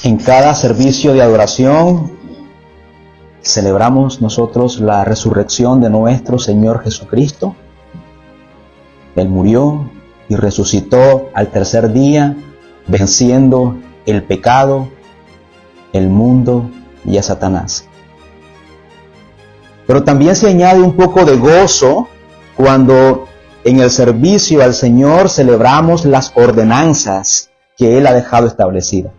En cada servicio de adoración celebramos nosotros la resurrección de nuestro Señor Jesucristo. Él murió y resucitó al tercer día, venciendo el pecado, el mundo y a Satanás. Pero también se añade un poco de gozo cuando en el servicio al Señor celebramos las ordenanzas que Él ha dejado establecidas.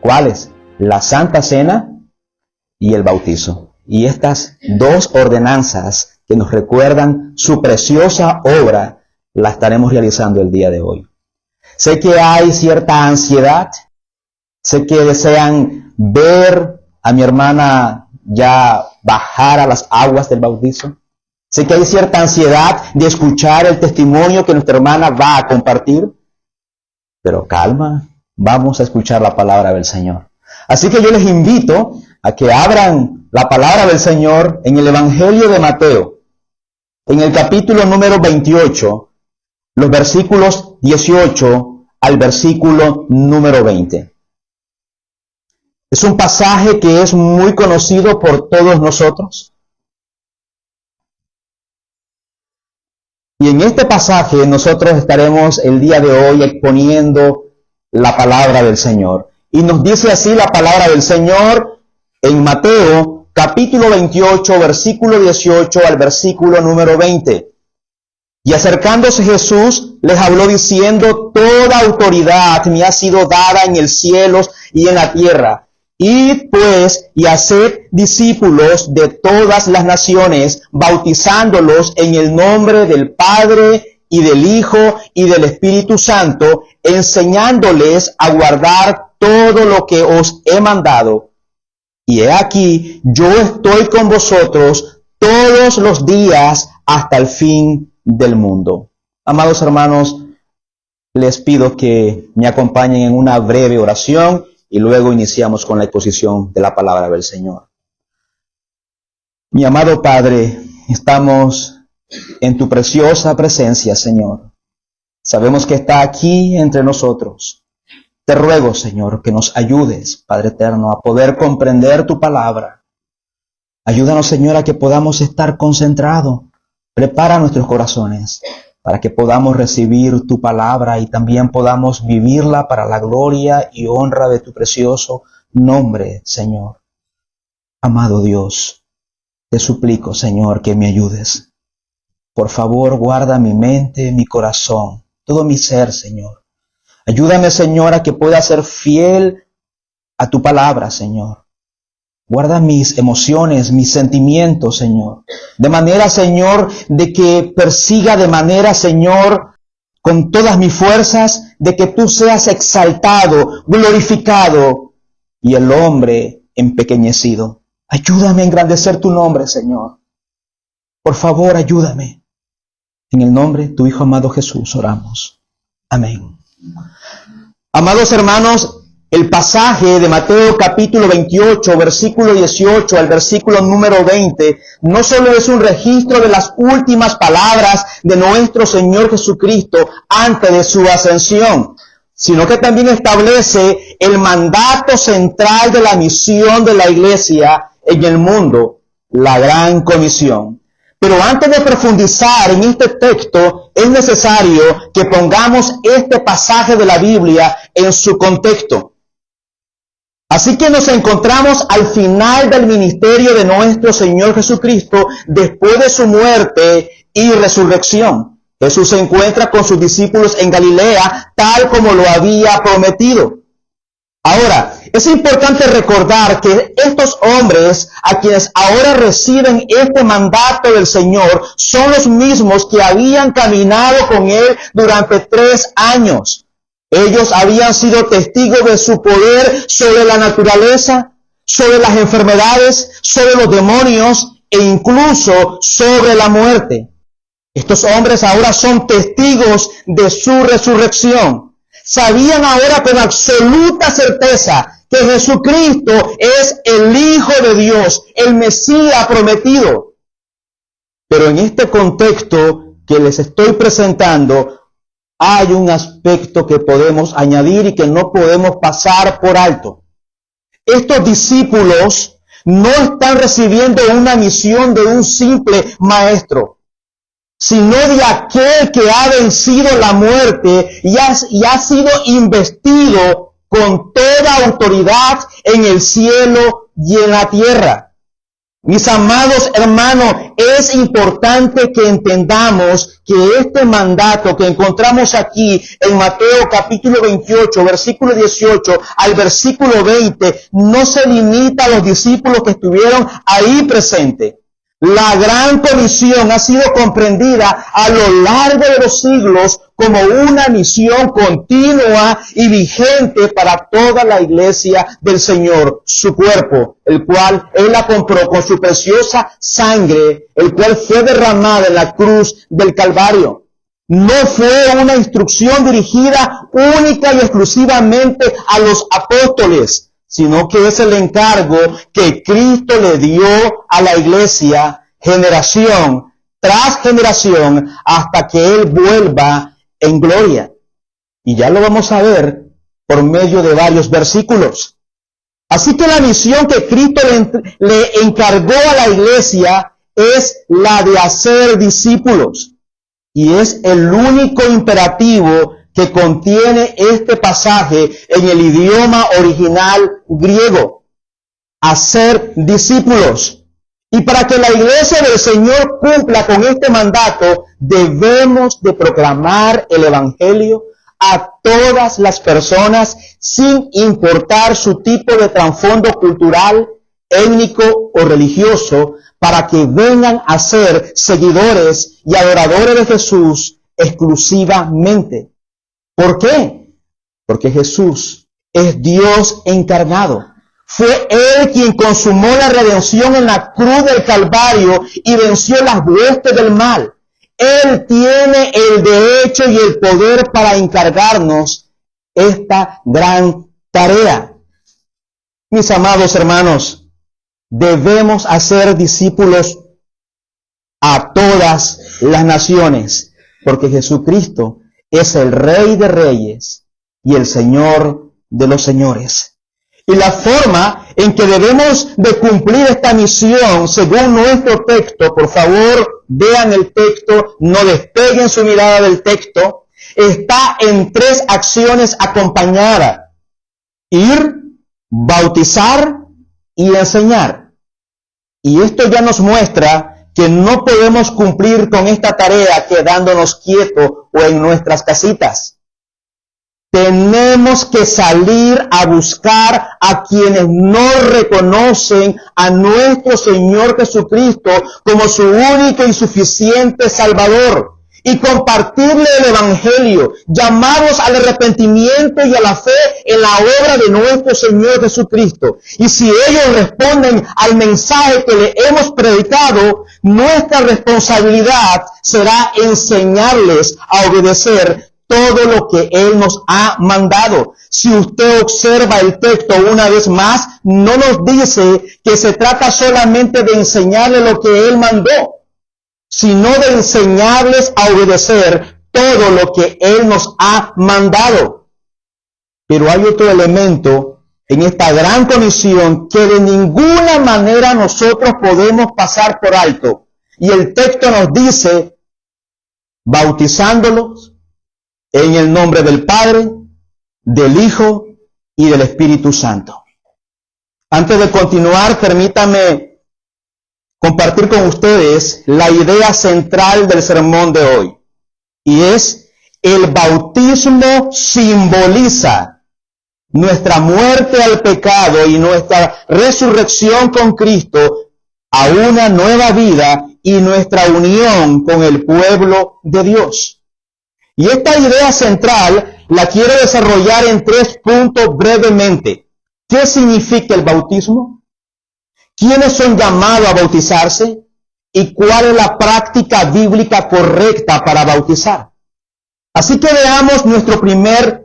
¿Cuáles? La Santa Cena y el bautizo. Y estas dos ordenanzas que nos recuerdan su preciosa obra, la estaremos realizando el día de hoy. Sé que hay cierta ansiedad, sé que desean ver a mi hermana ya bajar a las aguas del bautizo. Sé que hay cierta ansiedad de escuchar el testimonio que nuestra hermana va a compartir. Pero calma, vamos a escuchar la palabra del Señor. Así que yo les invito a que abran la palabra del Señor en el Evangelio de Mateo, en el capítulo número 28, los versículos 18 al versículo número 20. Es un pasaje que es muy conocido por todos nosotros. Y en este pasaje nosotros estaremos el día de hoy exponiendo la palabra del Señor. Y nos dice así la palabra del Señor en Mateo, capítulo 28, versículo 18 al versículo número 20. Y acercándose Jesús les habló diciendo: toda autoridad me ha sido dada en el cielo y en la tierra. Id pues y haced discípulos de todas las naciones, bautizándolos en el nombre del Padre y del Hijo y del Espíritu Santo, enseñándoles a guardar todo lo que os he mandado. Y he aquí, yo estoy con vosotros todos los días hasta el fin del mundo. Amados hermanos, les pido que me acompañen en una breve oración y luego iniciamos con la exposición de la palabra del Señor. Mi amado Padre, estamos en tu preciosa presencia, Señor. Sabemos que está aquí entre nosotros. Te ruego, Señor, que nos ayudes, Padre eterno, a poder comprender tu palabra. Ayúdanos, Señor, a que podamos estar concentrados. Prepara nuestros corazones para que podamos recibir tu palabra y también podamos vivirla para la gloria y honra de tu precioso nombre, Señor. Amado Dios, te suplico, Señor, que me ayudes. Por favor, guarda mi mente, mi corazón, todo mi ser, Señor. Ayúdame, Señor, a que pueda ser fiel a tu palabra, Señor. Guarda mis emociones, mis sentimientos, Señor. De manera, Señor, de que persiga de manera, Señor, con todas mis fuerzas, de que tú seas exaltado, glorificado y el hombre empequeñecido. Ayúdame a engrandecer tu nombre, Señor. Por favor, ayúdame. En el nombre de tu Hijo amado Jesús oramos. Amén. Amados hermanos, el pasaje de Mateo capítulo 28, versículo 18 al versículo número 20, no solo es un registro de las últimas palabras de nuestro Señor Jesucristo antes de su ascensión, sino que también establece el mandato central de la misión de la iglesia en el mundo, la gran comisión. Pero antes de profundizar en este texto, es necesario que pongamos este pasaje de la Biblia en su contexto. Así que nos encontramos al final del ministerio de nuestro Señor Jesucristo después de su muerte y resurrección. Jesús se encuentra con sus discípulos en Galilea, tal como lo había prometido. Ahora, es importante recordar que estos hombres a quienes ahora reciben este mandato del Señor son los mismos que habían caminado con Él durante 3 años. Ellos habían sido testigos de su poder sobre la naturaleza, sobre las enfermedades, sobre los demonios e incluso sobre la muerte. Estos hombres ahora son testigos de su resurrección. Sabían ahora con absoluta certeza que Jesucristo es el Hijo de Dios, el Mesías prometido. Pero en este contexto que les estoy presentando, hay un aspecto que podemos añadir y que no podemos pasar por alto. estos discípulos no están recibiendo una misión de un simple maestro, sino de aquel que ha vencido la muerte y ha sido investido con toda autoridad en el cielo y en la tierra. Mis amados hermanos, es importante que entendamos que este mandato que encontramos aquí en Mateo capítulo 28, versículo 18 al versículo 20, no se limita a los discípulos que estuvieron ahí presentes. La gran comisión ha sido comprendida a lo largo de los siglos como una misión continua y vigente para toda la iglesia del Señor, su cuerpo, el cual Él la compró con su preciosa sangre, el cual fue derramada en la cruz del Calvario. No fue una instrucción dirigida única y exclusivamente a los apóstoles, sino que es el encargo que Cristo le dio a la iglesia generación tras generación hasta que Él vuelva en gloria. Y ya lo vamos a ver por medio de varios versículos. Así que la misión que Cristo le encargó a la iglesia es la de hacer discípulos. Y es el único imperativo que contiene este pasaje en el idioma original griego. Hacer discípulos. Y para que la iglesia del Señor cumpla con este mandato, debemos de proclamar el evangelio a todas las personas sin importar su tipo de trasfondo cultural, étnico o religioso, para que vengan a ser seguidores y adoradores de Jesús exclusivamente. ¿Por qué? Porque Jesús es Dios encarnado. Fue Él quien consumó la redención en la cruz del Calvario y venció las huestes del mal. Él tiene el derecho y el poder para encargarnos esta gran tarea. Mis amados hermanos, debemos hacer discípulos a todas las naciones, porque Jesucristo es el Rey de Reyes y el Señor de los señores. Y la forma en que debemos de cumplir esta misión, según nuestro texto, por favor, vean el texto, no despeguen su mirada del texto, está en 3 acciones acompañadas: ir, bautizar y enseñar. Y esto ya nos muestra que no podemos cumplir con esta tarea quedándonos quietos o en nuestras casitas. Tenemos que salir a buscar a quienes no reconocen a nuestro Señor Jesucristo como su único y suficiente Salvador, y compartirle el Evangelio, llamados al arrepentimiento y a la fe en la obra de nuestro Señor Jesucristo. Y si ellos responden al mensaje que le hemos predicado, nuestra responsabilidad será enseñarles a obedecer todo lo que Él nos ha mandado. Si usted observa el texto una vez más, no nos dice que se trata solamente de enseñarle lo que Él mandó, sino de enseñarles a obedecer todo lo que Él nos ha mandado. Pero hay otro elemento en esta gran comisión que de ninguna manera nosotros podemos pasar por alto. Y el texto nos dice, bautizándolos en el nombre del Padre, del Hijo y del Espíritu Santo. Antes de continuar, permítame compartir con ustedes la idea central del sermón de hoy. Y es, el bautismo simboliza nuestra muerte al pecado y nuestra resurrección con Cristo a una nueva vida y nuestra unión con el pueblo de Dios. Y esta idea central la quiero desarrollar en 3 puntos brevemente. ¿Qué significa el bautismo? ¿Quiénes son llamados a bautizarse? ¿Y cuál es la práctica bíblica correcta para bautizar? Así que veamos nuestro primer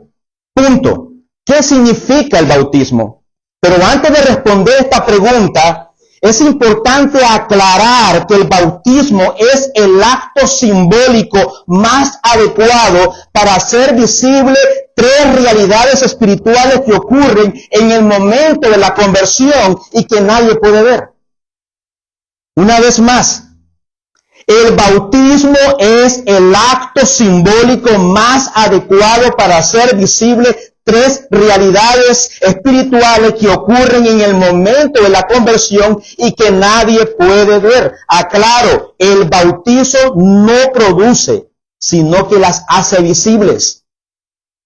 punto. ¿Qué significa el bautismo? Pero antes de responder esta pregunta, es importante aclarar que el bautismo es el acto simbólico más adecuado para hacer visible tres realidades espirituales que ocurren en el momento de la conversión y que nadie puede ver. Una vez más, el bautismo es el acto simbólico más adecuado para hacer visible tres realidades espirituales que ocurren en el momento de la conversión y que nadie puede ver. Aclaro, el bautizo no produce, sino que las hace visibles.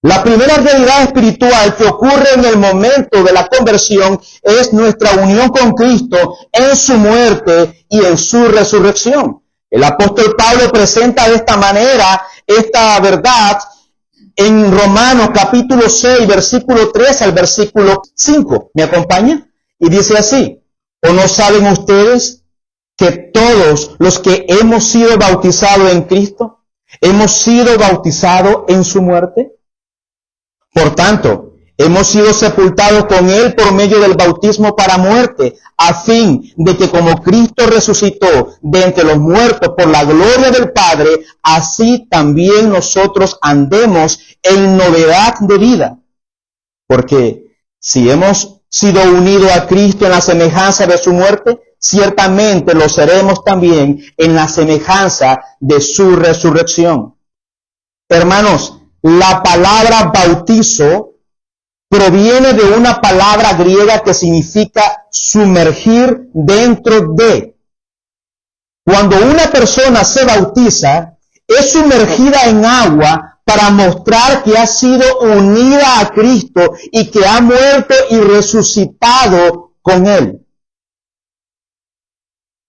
La primera realidad espiritual que ocurre en el momento de la conversión es nuestra unión con Cristo en su muerte y en su resurrección. El apóstol Pablo presenta de esta manera esta verdad en Romanos capítulo 6, versículo 3 al versículo 5. ¿Me acompaña? Y dice así: ¿o no saben ustedes que todos los que hemos sido bautizados en Cristo, hemos sido bautizados en su muerte? Por tanto, hemos sido sepultados con Él por medio del bautismo para muerte, a fin de que como Cristo resucitó de entre los muertos por la gloria del Padre, así también nosotros andemos en novedad de vida. Porque si hemos sido unidos a Cristo en la semejanza de su muerte, ciertamente lo seremos también en la semejanza de su resurrección. Hermanos, la palabra bautizo proviene de una palabra griega que significa sumergir dentro de. Cuando una persona se bautiza, es sumergida en agua para mostrar que ha sido unida a Cristo y que ha muerto y resucitado con Él.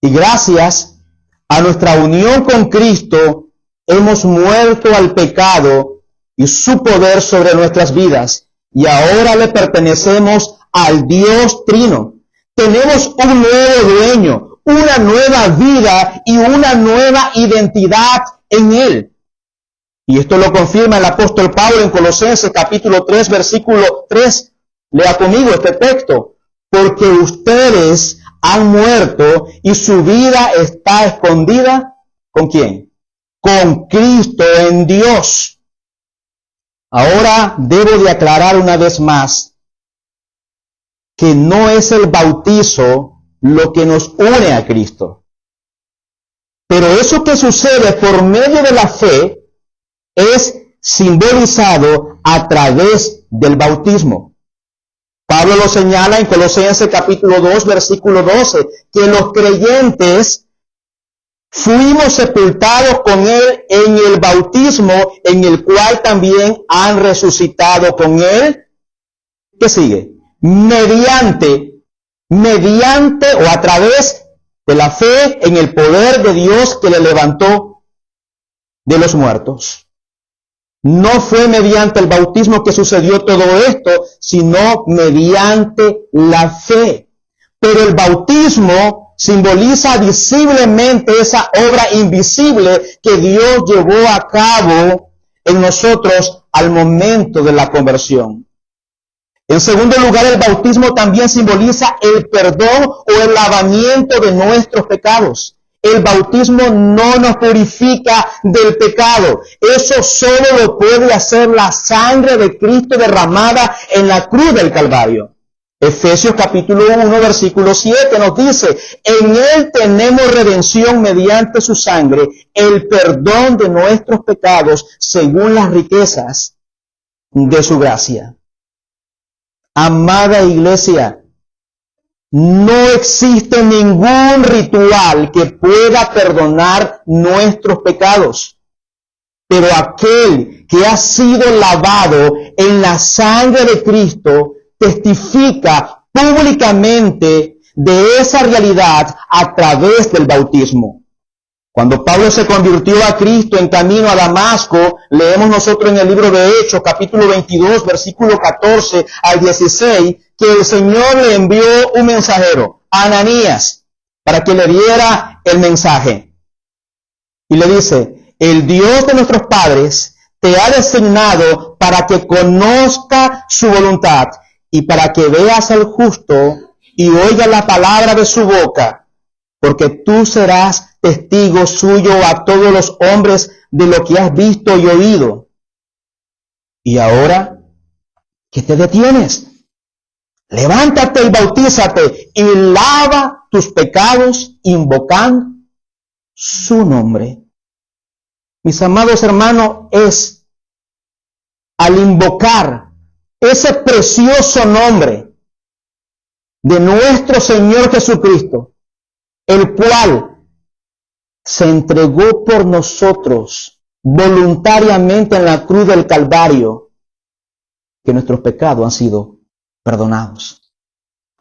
Y gracias a nuestra unión con Cristo, hemos muerto al pecado y su poder sobre nuestras vidas, y ahora le pertenecemos al Dios Trino. Tenemos un nuevo dueño, una nueva vida y una nueva identidad en Él. Y esto lo confirma el apóstol Pablo en Colosenses capítulo 3, versículo 3. Lea conmigo este texto. Porque ustedes han muerto y su vida está escondida, ¿con quién? Con Cristo en Dios. Ahora debo de aclarar una vez más que no es el bautizo lo que nos une a Cristo. Pero eso que sucede por medio de la fe es simbolizado a través del bautismo. Pablo lo señala en Colosenses capítulo 2, versículo 12, que los creyentes fuimos sepultados con Él en el bautismo, en el cual también han resucitado con Él. ¿Qué sigue? Mediante o a través de la fe en el poder de Dios que le levantó de los muertos. No fue mediante el bautismo que sucedió todo esto, sino mediante la fe. Pero el bautismo simboliza visiblemente esa obra invisible que Dios llevó a cabo en nosotros al momento de la conversión. En segundo lugar, el bautismo también simboliza el perdón o el lavamiento de nuestros pecados. El bautismo no nos purifica del pecado. Eso solo lo puede hacer la sangre de Cristo derramada en la cruz del Calvario. Efesios capítulo 1, versículo 7 nos dice, en Él tenemos redención mediante su sangre, el perdón de nuestros pecados según las riquezas de su gracia. Amada iglesia, no existe ningún ritual que pueda perdonar nuestros pecados. Pero aquel que ha sido lavado en la sangre de Cristo testifica públicamente de esa realidad a través del bautismo. Cuando Pablo se convirtió a Cristo en camino a Damasco, leemos nosotros en el libro de Hechos, capítulo 22, versículo 14 al 16, que el Señor le envió un mensajero, a Ananías, para que le diera el mensaje. Y le dice, el Dios de nuestros padres te ha designado para que conozca su voluntad y para que veas al justo y oiga la palabra de su boca, porque tú serás testigo suyo a todos los hombres de lo que has visto y oído. Y ahora, ¿qué te detienes? Levántate y bautízate y lava tus pecados invocando su nombre. Mis amados hermanos, es al invocar ese precioso nombre de nuestro Señor Jesucristo, el cual se entregó por nosotros voluntariamente en la cruz del Calvario, que nuestros pecados han sido perdonados.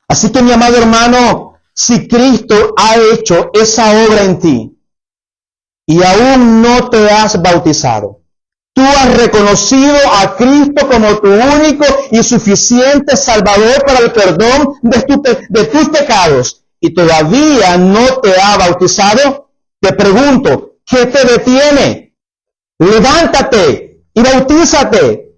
Así que, mi amado hermano, si Cristo ha hecho esa obra en ti y aún no te has bautizado, tú has reconocido a Cristo como tu único y suficiente Salvador para el perdón de tus pecados y todavía no te ha bautizado, te pregunto, ¿qué te detiene? Levántate y bautízate.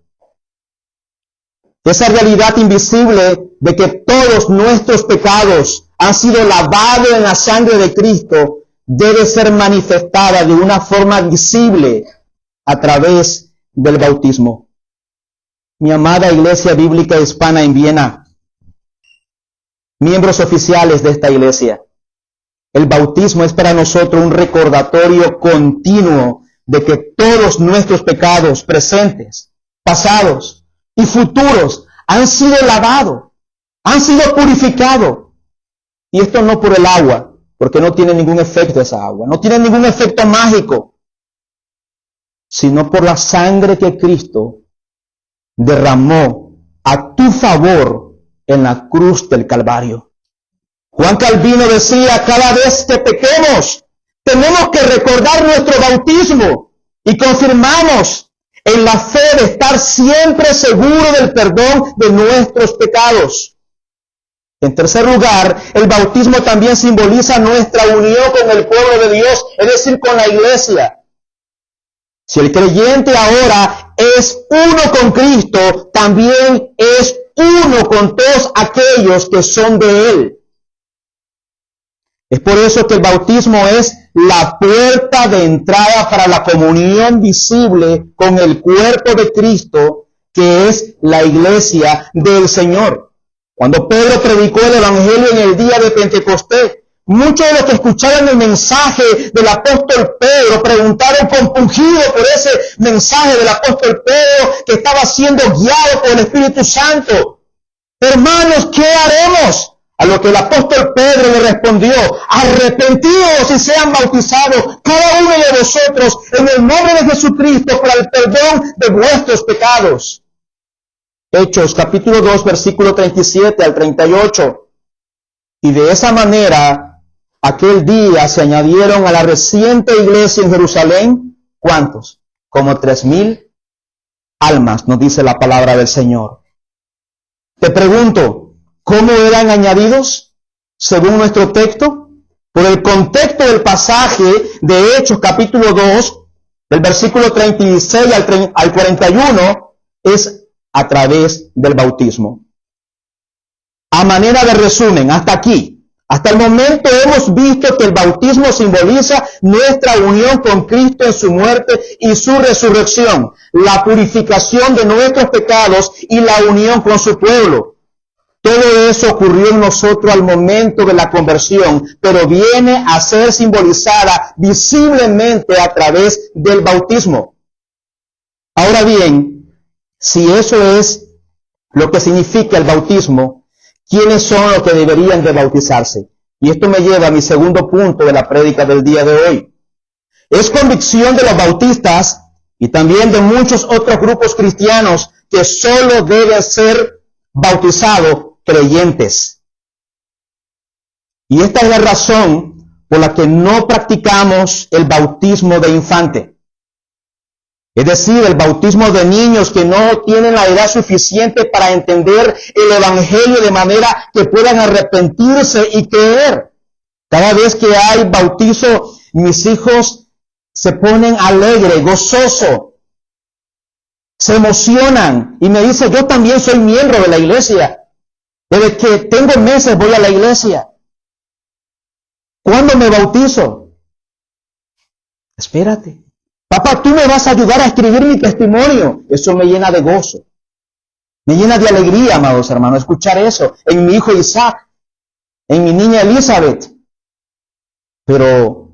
Esa realidad invisible de que todos nuestros pecados han sido lavados en la sangre de Cristo debe ser manifestada de una forma visible a través del bautismo. Mi amada Iglesia Bíblica Hispana en Viena, miembros oficiales de esta iglesia, el bautismo es para nosotros un recordatorio continuo de que todos nuestros pecados presentes, pasados y futuros han sido lavados, han sido purificados. Y esto no por el agua, porque no tiene ningún efecto esa agua, no tiene ningún efecto mágico, sino por la sangre que Cristo derramó a tu favor en la cruz del Calvario. Juan Calvino decía, cada vez que pequemos, tenemos que recordar nuestro bautismo y confirmamos en la fe de estar siempre seguro del perdón de nuestros pecados. En tercer lugar, el bautismo también simboliza nuestra unión con el pueblo de Dios, es decir, con la iglesia. Si el creyente ahora es uno con Cristo, también es uno con todos aquellos que son de Él. Es por eso que el bautismo es la puerta de entrada para la comunión visible con el cuerpo de Cristo, que es la iglesia del Señor. Cuando Pedro predicó el Evangelio en el día de Pentecostés, muchos de los que escucharon el mensaje del apóstol Pedro preguntaron compungidos por ese mensaje del apóstol Pedro que estaba siendo guiado por el Espíritu Santo. Hermanos, ¿qué haremos? A lo que el apóstol Pedro le respondió, arrepentidos y sean bautizados cada uno de vosotros en el nombre de Jesucristo para el perdón de vuestros pecados. Hechos capítulo 2 versículo 37 al 38. Y de esa manera, aquel día se añadieron a la reciente iglesia en Jerusalén, ¿cuántos? Como 3,000 almas, nos dice la palabra del Señor. Te pregunto, ¿cómo eran añadidos? Según nuestro texto, por el contexto del pasaje de Hechos capítulo 2, del versículo 36 al 41, es a través del bautismo. A manera de resumen, hasta aquí, hasta el momento hemos visto que el bautismo simboliza nuestra unión con Cristo en su muerte y su resurrección, la purificación de nuestros pecados y la unión con su pueblo. Todo eso ocurrió en nosotros al momento de la conversión, pero viene a ser simbolizada visiblemente a través del bautismo. Ahora bien, si eso es lo que significa el bautismo, ¿quiénes son los que deberían de bautizarse? Y esto me lleva a mi segundo punto de la prédica del día de hoy. Es convicción de los bautistas y también de muchos otros grupos cristianos que solo deben ser bautizados creyentes. Y esta es la razón por la que no practicamos el bautismo de infante. Es decir, el bautismo de niños que no tienen la edad suficiente para entender el Evangelio de manera que puedan arrepentirse y creer. Cada vez que hay bautizo, mis hijos se ponen alegres, gozosos, se emocionan y me dicen, yo también soy miembro de la iglesia. Desde que tengo meses voy a la iglesia. ¿Cuándo me bautizo? Espérate. Papá, tú me vas a ayudar a escribir mi testimonio. Eso me llena de gozo. Me llena de alegría, amados hermanos, escuchar eso en mi hijo Isaac, en mi niña Elizabeth. Pero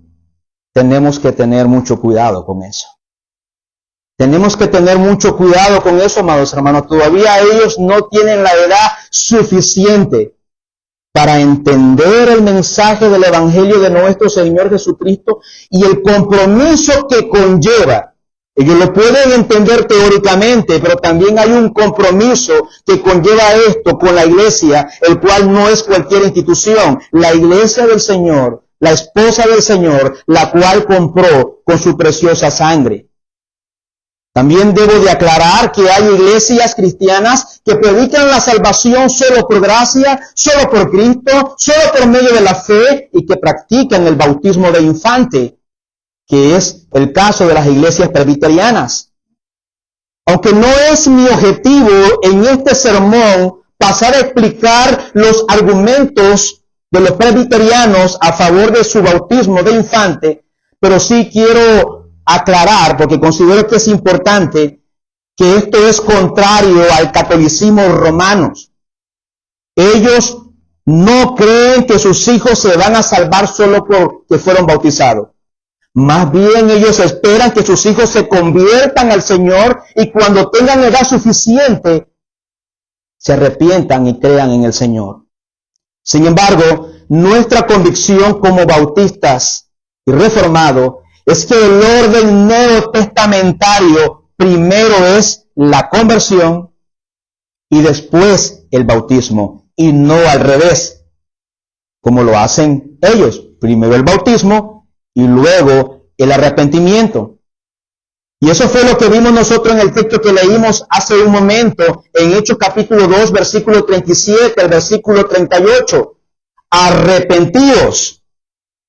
tenemos que tener mucho cuidado con eso. Tenemos que tener mucho cuidado con eso, amados hermanos. Todavía ellos no tienen la edad suficiente para entender el mensaje del Evangelio de nuestro Señor Jesucristo y el compromiso que conlleva. Ellos lo pueden entender teóricamente, pero también hay un compromiso que conlleva esto con la iglesia, el cual no es cualquier institución. La iglesia del Señor, la esposa del Señor, la cual compró con su preciosa sangre. También debo de aclarar que hay iglesias cristianas que predican la salvación solo por gracia, solo por Cristo, solo por medio de la fe y que practican el bautismo de infante, que es el caso de las iglesias presbiterianas. Aunque no es mi objetivo en este sermón pasar a explicar los argumentos de los presbiterianos a favor de su bautismo de infante, pero sí quiero aclarar, porque considero que es importante, que esto es contrario al catolicismo romano. Ellos no creen que sus hijos se van a salvar solo porque fueron bautizados. Más bien ellos esperan que sus hijos se conviertan al Señor y cuando tengan edad suficiente, se arrepientan y crean en el Señor. Sin embargo, nuestra convicción como bautistas y reformados es que el orden neotestamentario primero es la conversión y después el bautismo, y no al revés, como lo hacen ellos. Primero el bautismo y luego el arrepentimiento. Y eso fue lo que vimos nosotros en el texto que leímos hace un momento, en Hechos capítulo 2, versículo 37 al versículo 38. Arrepentíos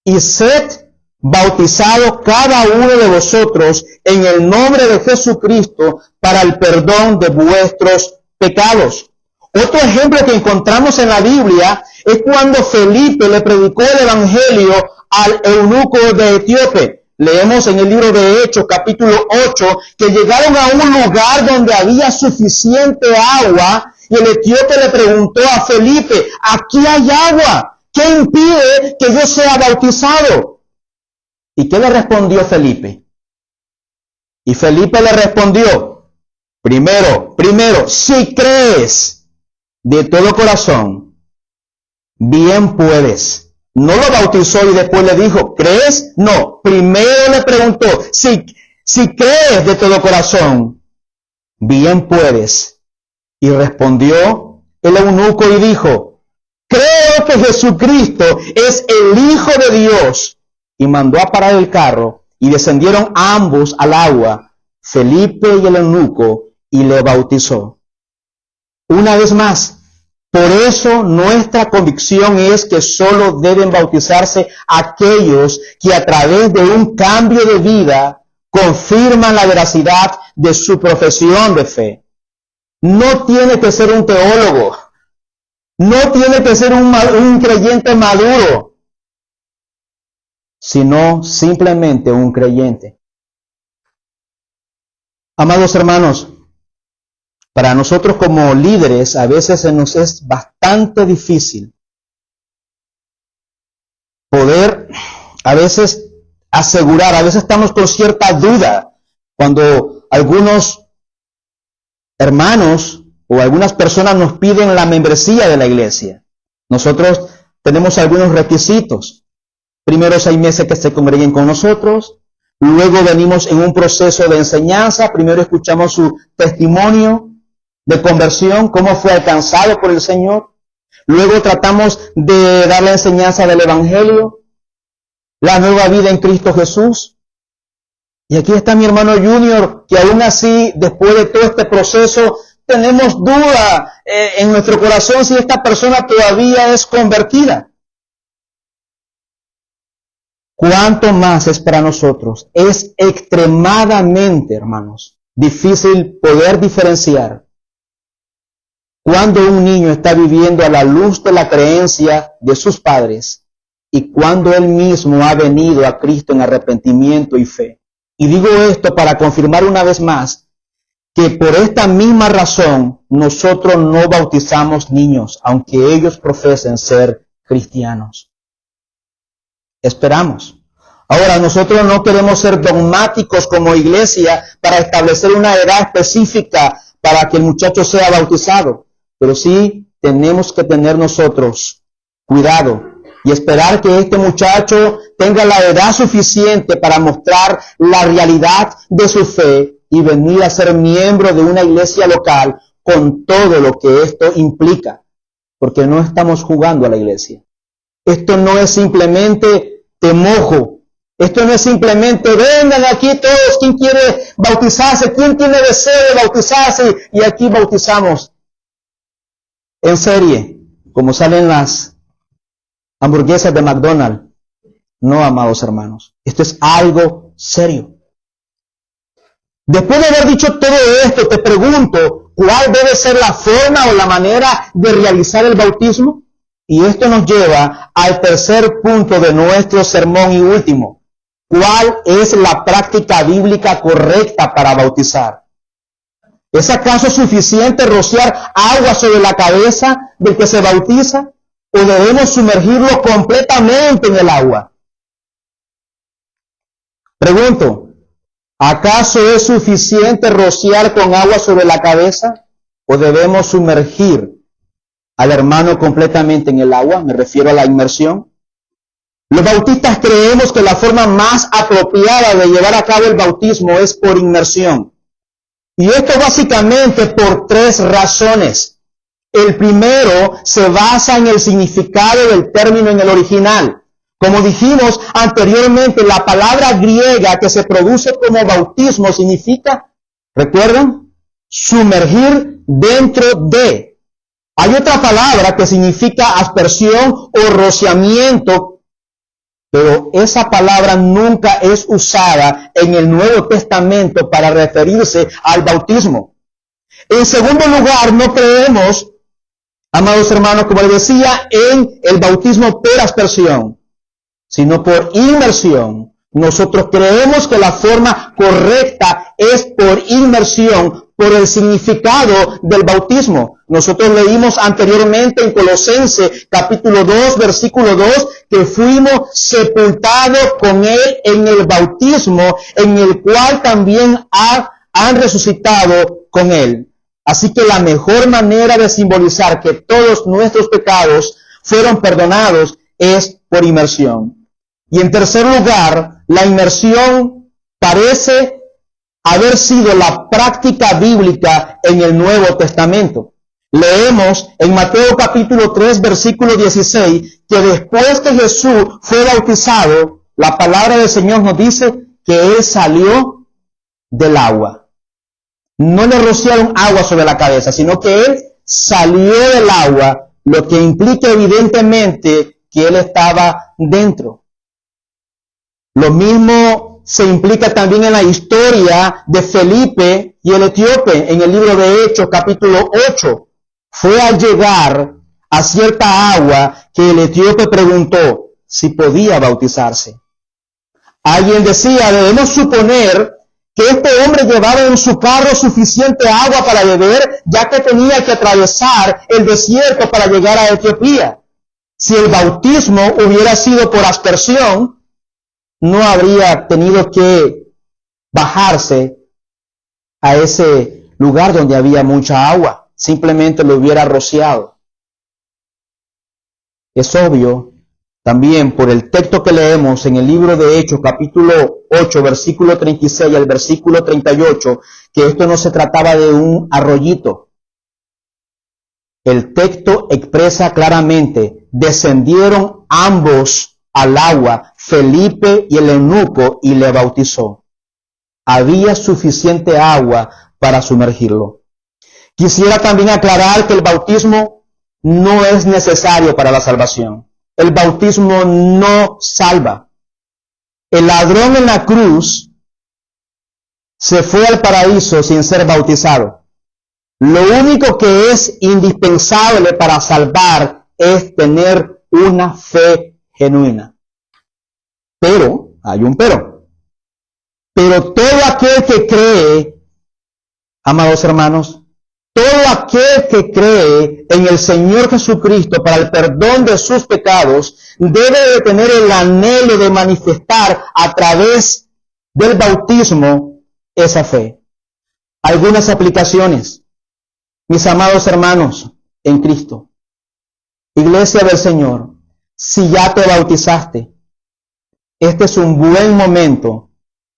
y sed bautizados cada uno de vosotros en el nombre de Jesucristo para el perdón de vuestros pecados. Otro ejemplo que encontramos en la Biblia es cuando Felipe le predicó el Evangelio al eunuco de Etíope. Leemos en el libro de Hechos, capítulo 8, que llegaron a un lugar donde había suficiente agua y el etíope le preguntó a Felipe, aquí hay agua, ¿qué impide que yo sea bautizado? ¿Y qué le respondió Felipe? Y Felipe le respondió, primero, si crees de todo corazón, bien puedes. No lo bautizó y después le dijo, ¿crees? No, primero le preguntó, si crees de todo corazón, bien puedes. Y respondió el eunuco y dijo, creo que Jesucristo es el Hijo de Dios. Y mandó a parar el carro y descendieron ambos al agua, Felipe y el eunuco, y le bautizó. Una vez más, por eso nuestra convicción es que solo deben bautizarse aquellos que a través de un cambio de vida confirman la veracidad de su profesión de fe. No tiene que ser un teólogo, no tiene que ser un creyente maduro, sino simplemente un creyente. Amados hermanos, para nosotros como líderes a veces se nos es bastante difícil poder a veces asegurar, a veces estamos con cierta duda cuando algunos hermanos o algunas personas nos piden la membresía de la iglesia. Nosotros tenemos algunos requisitos. Primero 6 meses que se congreguen con nosotros, luego venimos en un proceso de enseñanza, primero escuchamos su testimonio de conversión, cómo fue alcanzado por el Señor, luego tratamos de dar la enseñanza del Evangelio, la nueva vida en Cristo Jesús. Y aquí está mi hermano Junior, que aún así, después de todo este proceso, tenemos duda en nuestro corazón si esta persona todavía es convertida. ¿Cuánto más es para nosotros? Es extremadamente, hermanos, difícil poder diferenciar cuando un niño está viviendo a la luz de la creencia de sus padres y cuando él mismo ha venido a Cristo en arrepentimiento y fe. Y digo esto para confirmar una vez más que por esta misma razón nosotros no bautizamos niños, aunque ellos profesen ser cristianos. Esperamos. Ahora, nosotros no queremos ser dogmáticos como iglesia para establecer una edad específica para que el muchacho sea bautizado, pero sí tenemos que tener nosotros cuidado y esperar que este muchacho tenga la edad suficiente para mostrar la realidad de su fe y venir a ser miembro de una iglesia local con todo lo que esto implica, porque no estamos jugando a la iglesia. Esto no es simplemente te mojo. Esto no es simplemente vengan aquí todos, ¿quién quiere bautizarse? ¿Quién tiene deseo de bautizarse? Y aquí bautizamos en serie, como salen las hamburguesas de McDonald's. No, amados hermanos, esto es algo serio. Después de haber dicho todo esto, te pregunto, ¿cuál debe ser la forma o la manera de realizar el bautismo? Y esto nos lleva al tercer punto de nuestro sermón y último. ¿Cuál es la práctica bíblica correcta para bautizar? ¿Es acaso suficiente rociar agua sobre la cabeza del que se bautiza? ¿O debemos sumergirlo completamente en el agua? Pregunto, ¿acaso es suficiente rociar con agua sobre la cabeza? ¿O debemos sumergir al hermano completamente en el agua? Me refiero a la inmersión. Los bautistas creemos que la forma más apropiada de llevar a cabo el bautismo es por inmersión. Y esto básicamente por tres razones. El primero se basa en el significado del término en el original. Como dijimos anteriormente, la palabra griega que se produce como bautismo significa, ¿recuerdan? Sumergir dentro de. Hay otra palabra que significa aspersión o rociamiento, pero esa palabra nunca es usada en el Nuevo Testamento para referirse al bautismo. En segundo lugar, no creemos, amados hermanos, como les decía, en el bautismo por aspersión, sino por inmersión. Nosotros creemos que la forma correcta es por inmersión, por el significado del bautismo. Nosotros leímos anteriormente en Colosenses capítulo 2, versículo 2, que fuimos sepultados con Él en el bautismo, en el cual también han resucitado con Él. Así que la mejor manera de simbolizar que todos nuestros pecados fueron perdonados es por inmersión. Y en tercer lugar, la inmersión parece haber sido la práctica bíblica en el Nuevo Testamento. Leemos en Mateo capítulo 3, versículo 16, que después que Jesús fue bautizado, la palabra del Señor nos dice que Él salió del agua. No le rociaron agua sobre la cabeza, sino que Él salió del agua, lo que implica evidentemente que Él estaba dentro. Lo mismo se implica también en la historia de Felipe y el etíope en el libro de Hechos, capítulo 8. Fue al llegar a cierta agua que el etíope preguntó si podía bautizarse. Alguien decía, debemos suponer que este hombre llevaba en su carro suficiente agua para beber, ya que tenía que atravesar el desierto para llegar a Etiopía. Si el bautismo hubiera sido por aspersión, no habría tenido que bajarse a ese lugar donde había mucha agua. Simplemente lo hubiera rociado. Es obvio también por el texto que leemos en el libro de Hechos, capítulo 8, versículo 36 al versículo 38, que esto no se trataba de un arroyito. El texto expresa claramente, descendieron ambos al agua, Felipe y el eunuco, y le bautizó. Había suficiente agua para sumergirlo. Quisiera también aclarar que el bautismo no es necesario para la salvación. El bautismo no salva. El ladrón en la cruz se fue al paraíso sin ser bautizado. Lo único que es indispensable para salvar es tener una fe genuina. Pero, hay un pero. Pero todo aquel que cree, amados hermanos, todo aquel que cree en el Señor Jesucristo para el perdón de sus pecados, debe de tener el anhelo de manifestar a través del bautismo esa fe. Algunas aplicaciones. Mis amados hermanos en Cristo, Iglesia del Señor, si ya te bautizaste, este es un buen momento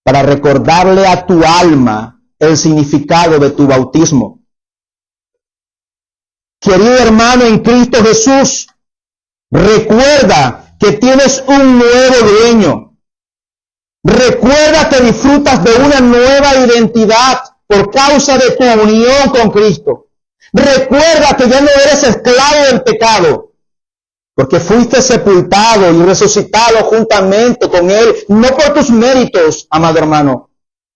para recordarle a tu alma el significado de tu bautismo. Querido hermano en Cristo Jesús, recuerda que tienes un nuevo dueño. Recuerda que disfrutas de una nueva identidad por causa de tu unión con Cristo. Recuerda que ya no eres esclavo del pecado, porque fuiste sepultado y resucitado juntamente con Él, no por tus méritos, amado hermano,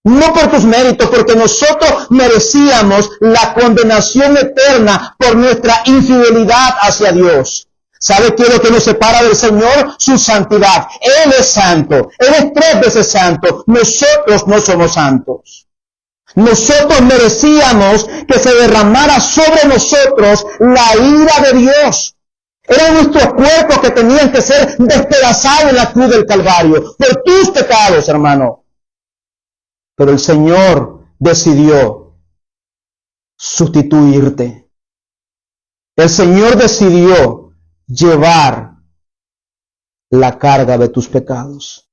no por tus méritos, porque nosotros merecíamos la condenación eterna por nuestra infidelidad hacia Dios. ¿Sabe qué es lo que nos separa del Señor? Su santidad. Él es santo, Él es 3 veces santo, nosotros no somos santos. Nosotros merecíamos que se derramara sobre nosotros la ira de Dios. Eran nuestros cuerpos que tenían que ser despedazados en la cruz del Calvario por tus pecados, hermano. Pero el Señor decidió sustituirte. El Señor decidió llevar la carga de tus pecados.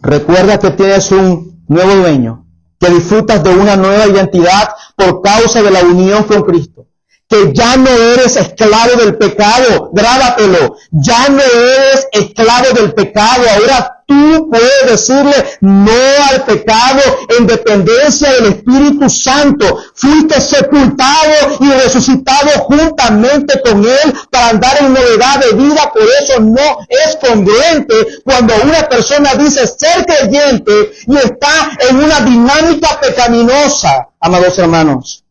Recuerda que tienes un nuevo dueño, que disfrutas de una nueva identidad por causa de la unión con Cristo, que ya no eres esclavo del pecado, grábatelo, ya no eres esclavo del pecado, ahora tú puedes decirle no al pecado en dependencia del Espíritu Santo. Fuiste sepultado y resucitado juntamente con Él para andar en novedad de vida. Por eso no es congruente cuando una persona dice ser creyente y está en una dinámica pecaminosa, amados hermanos.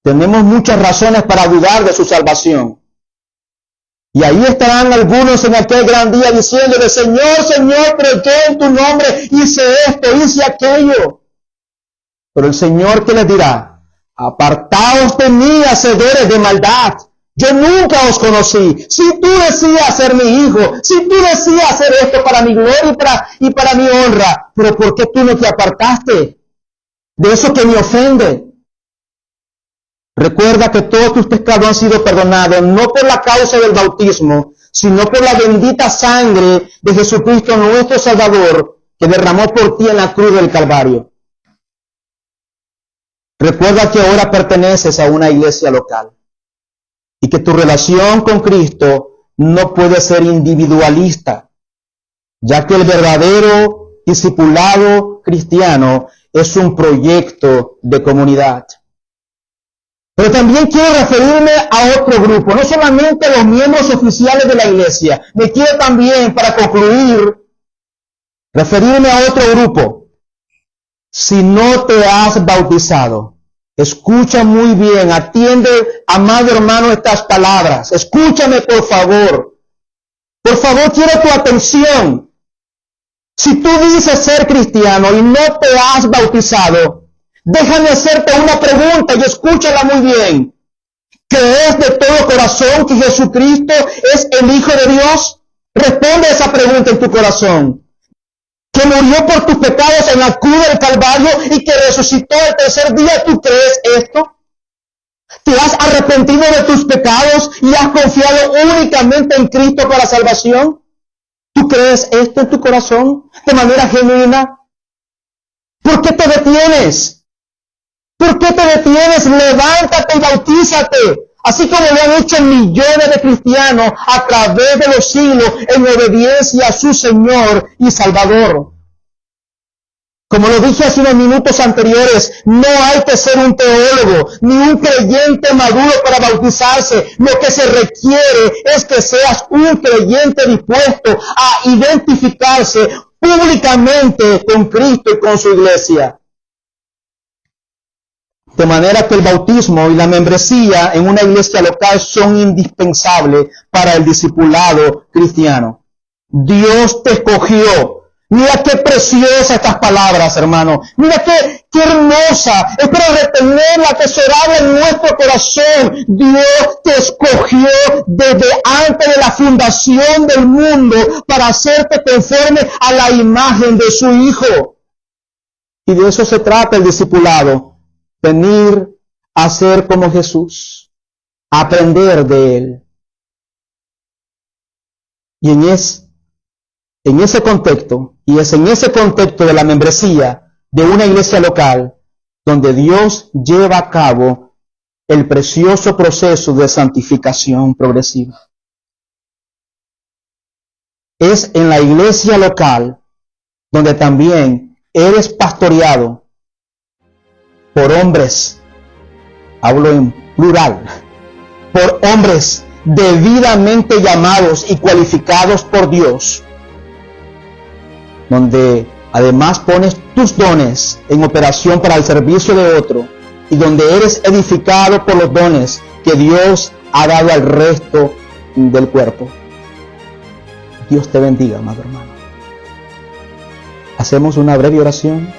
Tenemos muchas razones para dudar de su salvación. Y ahí estarán algunos en aquel gran día diciéndole, Señor, Señor, creí en tu nombre, hice esto, hice aquello. Pero el Señor, ¿qué les dirá? Apartaos de mí, hacedores de maldad. Yo nunca os conocí. Si tú decías ser mi hijo, si tú decías hacer esto para mi gloria y para mi honra, pero ¿por qué tú no te apartaste de eso que me ofende? Recuerda que todos tus pecados han sido perdonados, no por la causa del bautismo, sino por la bendita sangre de Jesucristo nuestro Salvador, que derramó por ti en la cruz del Calvario. Recuerda que ahora perteneces a una iglesia local y que tu relación con Cristo no puede ser individualista, ya que el verdadero discipulado cristiano es un proyecto de comunidad. Pero también quiero referirme a otro grupo, no solamente a los miembros oficiales de la iglesia. Me quiero también, para concluir, referirme a otro grupo. Si no te has bautizado, escucha muy bien, atiende, amado hermano, estas palabras. Escúchame, por favor. Por favor, quiero tu atención. Si tú dices ser cristiano y no te has bautizado, déjame hacerte una pregunta y escúchala muy bien. ¿Crees de todo corazón que Jesucristo es el Hijo de Dios? Responde esa pregunta en tu corazón. Que murió por tus pecados en la cruz del Calvario y que resucitó el tercer día. ¿Tú crees esto? ¿Te has arrepentido de tus pecados y has confiado únicamente en Cristo para salvación? ¿Tú crees esto en tu corazón de manera genuina? ¿Por qué te detienes? ¿Por qué te detienes? Levántate y bautízate. Así como lo han hecho millones de cristianos a través de los siglos en obediencia a su Señor y Salvador. Como lo dije hace unos minutos anteriores, no hay que ser un teólogo ni un creyente maduro para bautizarse. Lo que se requiere es que seas un creyente dispuesto a identificarse públicamente con Cristo y con su iglesia. De manera que el bautismo y la membresía en una iglesia local son indispensables para el discipulado cristiano. Dios te escogió. Mira qué preciosas estas palabras, hermano. Mira qué hermosa. Es para retenerla, atesorarla en nuestro corazón. Dios te escogió desde antes de la fundación del mundo para hacerte conforme a la imagen de su Hijo. Y de eso se trata el discipulado. Venir a ser como Jesús. Aprender de Él. Y en ese contexto, y es en ese contexto de la membresía de una iglesia local, donde Dios lleva a cabo el precioso proceso de santificación progresiva. Es en la iglesia local donde también eres pastoreado por hombres, hablo en plural, por hombres debidamente llamados y cualificados por Dios, donde además pones tus dones en operación para el servicio de otro y donde eres edificado por los dones que Dios ha dado al resto del cuerpo. Dios te bendiga, amado hermano. Hacemos una breve oración.